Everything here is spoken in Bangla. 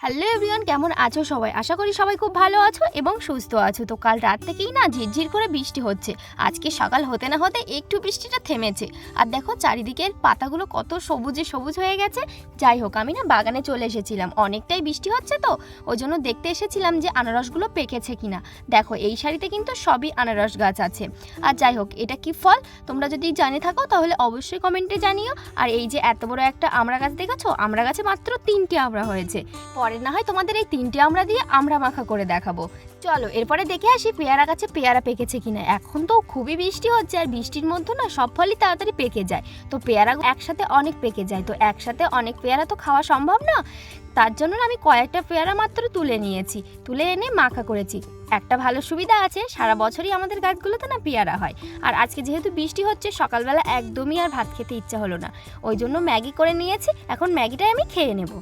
হ্যালো এভরিওয়ান, কেমন আছো সবাই? আশা করি সবাই খুব ভালো আছো এবং সুস্থ আছো। তো কাল রাত থেকেই না ঝিরঝির করে বৃষ্টি হচ্ছে। আজকে সকাল হতে না হতে একটু বৃষ্টিটা থেমেছে। আর দেখো চারিদিকের পাতাগুলো কত সবুজে সবুজ হয়ে গেছে। যাই হোক, আমি না বাগানে চলে এসেছিলাম, অনেকটাই বৃষ্টি হচ্ছে তো ওই জন্য দেখতে এসেছিলাম যে আনারসগুলো পেকেছে কিনা। দেখো এই সারিতে কিন্তু সবই আনারস গাছ আছে। আর যাই হোক, এটা কি ফল তোমরা যদি জানে থাকো তাহলে অবশ্যই কমেন্টে জানিও। আর এই যে এত বড় একটা আমড়া গাছ দেখেছো, আমড়া গাছে মাত্র 3টি আমড়া হয়েছে। পরে না হয় তোমাদের এই 3টে আমড়া দিয়ে আমড়া মাখা করে দেখাবো। চলো এরপরে দেখে আসি পেয়ারা গাছে পেয়ারা পেকেছে কিনা। এখন তো খুবই বৃষ্টি হচ্ছে, আর বৃষ্টির মধ্যে না সব ফলই তাড়াতাড়ি পেকে যায়। তো পেয়ারা একসাথে অনেক পেকে যায়, তো একসাথে অনেক পেয়ারা তো খাওয়া সম্ভব না। তার জন্য আমি কয়েকটা পেয়ারা মাত্র তুলে নিয়েছি, তুলে এনে মাখা করেছি। একটা ভালো সুবিধা আছে, সারা বছরই আমাদের গাছগুলোতে না পেয়ারা হয়। আর আজকে যেহেতু বৃষ্টি হচ্ছে, সকালবেলা একদমই আর ভাত খেতে ইচ্ছা হলো না, ওই জন্য ম্যাগি করে নিয়েছি। এখন ম্যাগিটাই আমি খেয়ে নেব।